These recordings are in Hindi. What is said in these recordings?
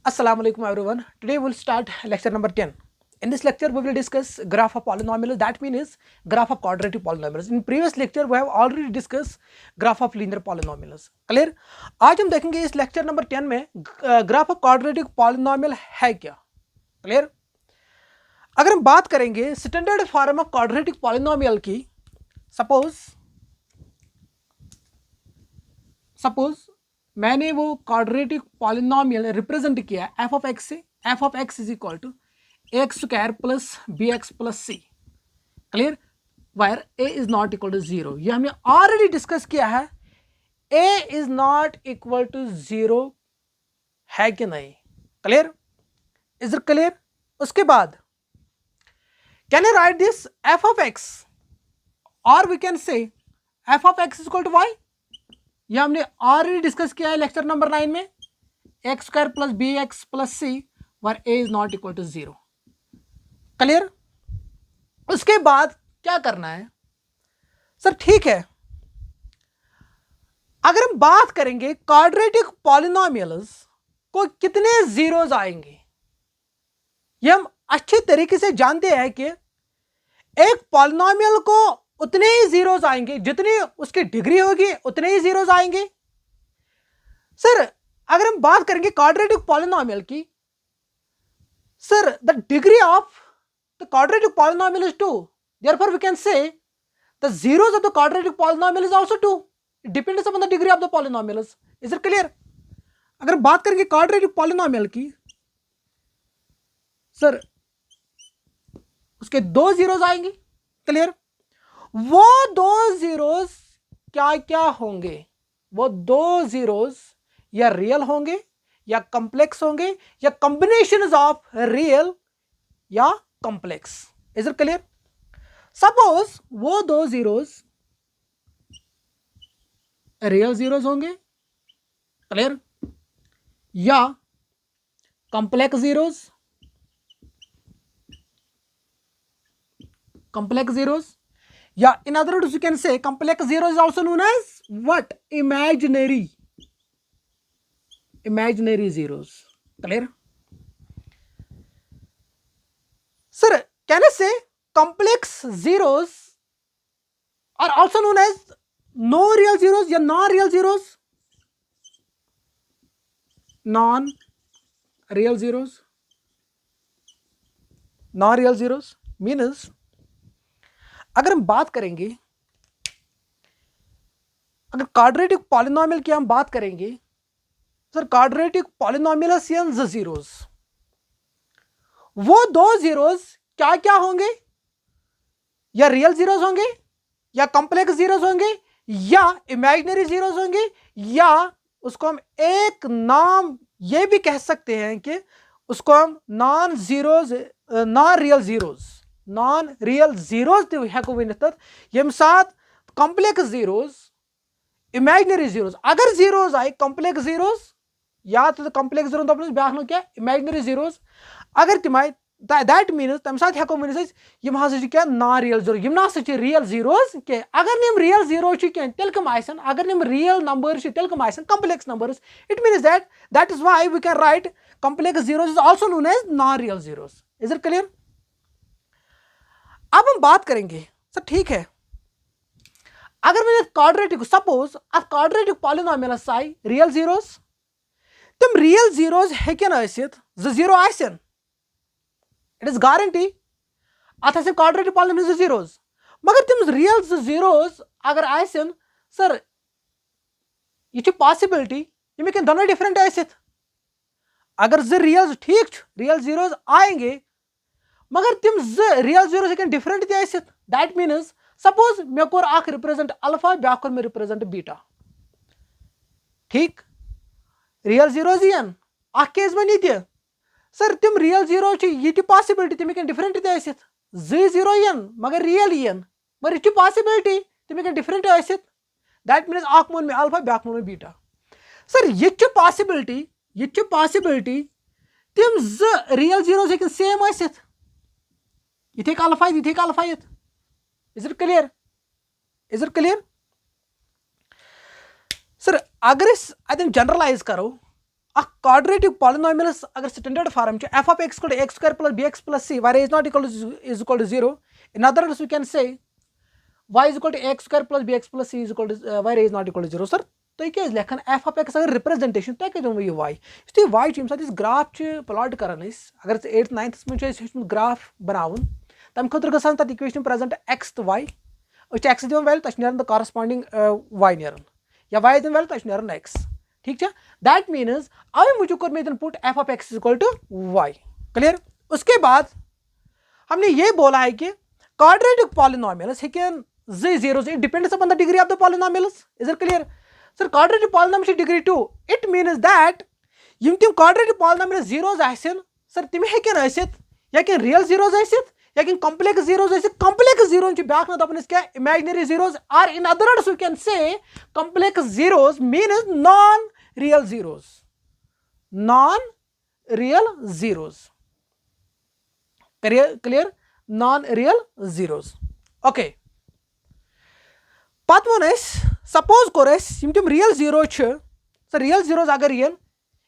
Assalamu alaikum everyone. Today we'll start lecture number 10. In this lecture we will discuss graph of polynomials, that means graph of quadratic polynomials. In previous lecture we have already discussed graph of linear polynomials. Clear? आज हम देखेंगे इस lecture number 10 में graph of quadratic polynomial है क्या. Clear? अगर हम बात करेंगे standard form of quadratic polynomial की, सपोज मैंने वो क्वाड्रेटिक पॉलिनोमियल रिप्रेजेंट किया एफ ऑफ एक्स से. F of x is equal to x square plus B x plus c. Clear? Where a is not equal to zero, ये हमने ऑलरेडी डिस्कस किया है. A is not equal to zero है कि नहीं? क्लियर? Is it clear? उसके बाद can I write this f of x और we can say F of x is equal to Y. यह हमने ऑलरेडी डिस्कस किया है लेक्चर नंबर 9 में. X square plus B x plus C where A is not equal to zero. Clear? उसके बाद क्या करना है सर? ठीक है, अगर हम बात करेंगे क्वाड्रेटिक पॉलिनोमियल्स को कितने जीरोस आएंगे, ये हम अच्छे तरीके से जानते हैं कि एक पॉलिनोमियल को उतने ही जीरोस आएंगे, जितनी उसकी डिग्री होगी उतने ही जीरोस आएंगे. सर अगर हम बात करेंगे क्वाड्रेटिक पॉलिनोमियल की, sir the degree of the quadratic polynomial is 2. therefore we can say the zeros of the quadratic polynomial is also 2. it depends upon the degree of the polynomials. is it clear? अगर बात करेंगे क्वाड्रेटिक पॉलिनोमियल की, सर उसके दो जीरोस आएंगे. क्लियर? वो दो जीरोस क्या क्या होंगे? वो दो जीरोस या रियल होंगे या कॉम्प्लेक्स होंगे या कॉम्बिनेशन ऑफ रियल या complex. Is it clear? Suppose वो दो जीरोस रियल जीरोस होंगे. क्लियर? या complex zeros. complex zeros, yeah, in other words you can say complex zero is also known as what? Imaginary zeros. Clear? Sir, can I say complex zeros are also known as no real zeros या non real zeros? non real zeros means अगर हम बात करेंगे, अगर क्वाड्रेटिक पॉलिनोमियल की हम बात करेंगे, सर क्वाड्रेटिक पॉलिनोमियल जीरोस, वो दो जीरोस क्या क्या होंगे? या रियल जीरोस होंगे या कॉम्प्लेक्स जीरोस होंगे या इमेजिनरी जीरोस होंगे, या उसको हम एक नाम ये भी कह सकते हैं कि उसको हम नॉन रियल जीरोस हेको वनित. यम साथ कॉम्प्लेक्स जीरोस, इमेजिनरी जीरोस, अगर जीरोस आए कॉम्प्लेक्स जीरोस या तो कॉम्प्लेक्स जीरो दपन ब्या क्या इमेजिनरी जीरोस, अगर तम आए दैट मीन्स तम साथ हेको वनित यम हसा क्या नॉन रियल जीरो, यम ना रियल जीरोस के. अगर निम रियल जीरो कह तेल कम आसन, अगर निम रियल नंबर तेल कम आसन complex numbers. It means that is why we can write complex zeros is also known as non real zeros. Is it clear? अब हम बात करेंगे सर, ठीक है, अगर मैंने quadratic suppose quadratic polynomial I real zeros, तम रियल जीरोस हेकन आसित जीरो आसन, it is guarantee at quadratic polynomial zeros, मगर तम रियल जीरोस अगर आसन, सर यह पॉसिबिलिटी यम हेकन दोनों डिफरेंट आसित. अगर रियल ठीक रियल जीरोस आएंगे मगर तम रियल जीरोस हेकन डिफरेंट तसित. दैट मीन्स सपोज मे कोर अख रिप्रेजेंट अल्फा, ब्या कोर मे रिप्रेजेंट बीटा. ठीक, रियल जीरोस यन अख केस बनी तह, सर तम रियल जीरो यह पॉसिबिलिटी तम हेकन डिफरेंट तसित. जीरो यन मगर रियल यन, मगर यह पॉसिबिलिटी तम हेकन डिफरेंट आसित. दैट मीन्स अख मोन मे अल्फा, ब्या मोन मे बीटा. सर यह पॉसिबिलिटी तम रियल जीरोस हेकन सेम आसित. ये अल्फा ये alpha. Is it clear? Sir अगर अतन जनरलाइज करो, quadratic polynomial अगर standard form f of x equal to x square plus bx plus c, where a is not equal to is equal to 0. In other words, we can say y is equal to x square plus bx plus c is equal to where a is not equal to 0. Sir, तो क्या लेखन f of x अगर representation तो क्या दोनों ये y इस तो y चीम साथ इस ग्राफ च plot करन इस अगर 8th 9th में जो ग्राफ बनावन तम खतर गसान तत इक्वेशन प्रेजेंट x तो y उस x दिवन वैल्यू तछ नेरन द corresponding y नेरन या y दिवन वैल्यू तछ नेरन x ठीक है. दैट मीन्स अवे मुझे कर में put f of x equal to y. Clear. उसके बाद हमने ये बोला है कि quadratic polynomials can zeros, it depends upon the degree of the polynomials. Is it clear? Sir, quadratic polynomial degree 2, it means that yim tim quadratic polynomial zeros asin sir tim hekin asit yakin real zeros asit yakin complex zeros asit. Complex zeros ch back na dapan is kya imaginary zeros, or in other words we can say complex zeros means non real zeros. Non real zeros. Clear? Non real zeros. Okay. Path one is suppose chorus yim real zero ch, so real zeros agar real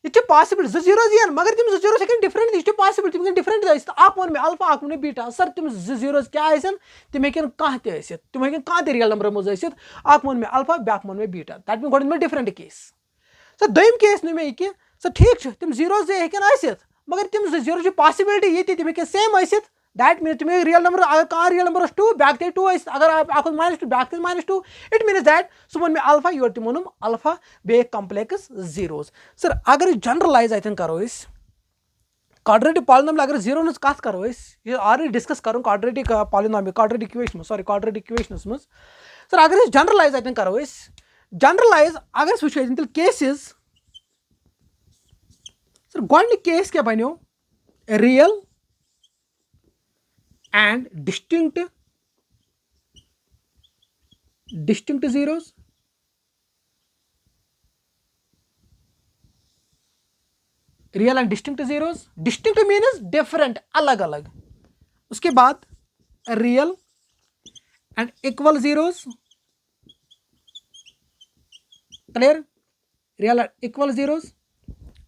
it is possible z zeros yan magar tim z zeros second different it is possible tim different is aap mon me alpha aap mon beta. Sir tim z zeros kya aisen tim hekin kah te asit tim hekin kah te real number mo asit aap mon me alpha back mon me beta. That means godin me different case. So doim case nu me ki so theek ch tim zeros de hekin asit magar tim z zeros possibility ye tim hekin same asit. That means तुम्हें real number अगर real number is 2 back ते 2 अगर आप minus 2 back ते minus 2, it means that सुबह में alpha your timonum alpha be complex zeros. Sir अगर generalize I think करो इस quadratic polynomial अगर zero नस काट करो इस ये already discuss करूँ quadratic polynomial quadratic equation quadratic equations में. Sir अगर इस generalize I think करो इस generalize अगर switch है इंतल cases sir गोल्ड case क्या बनियो real and distinct zeros. Real and distinct zeros. Distinct means different, अलग अलग. उसके बाद real and equal zeros. Clear? Real and equal zeros.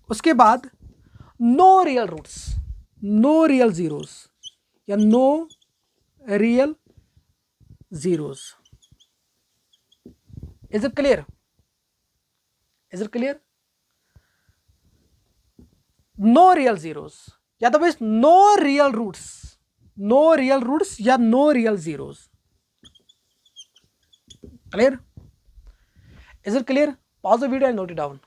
उसके बाद no real roots, no real zeros या no real zeros. Is it clear? Is it clear? No real zeros या तो बस no real roots, no real roots या no real zeros. Clear? Is it clear? Pause the video and note it down.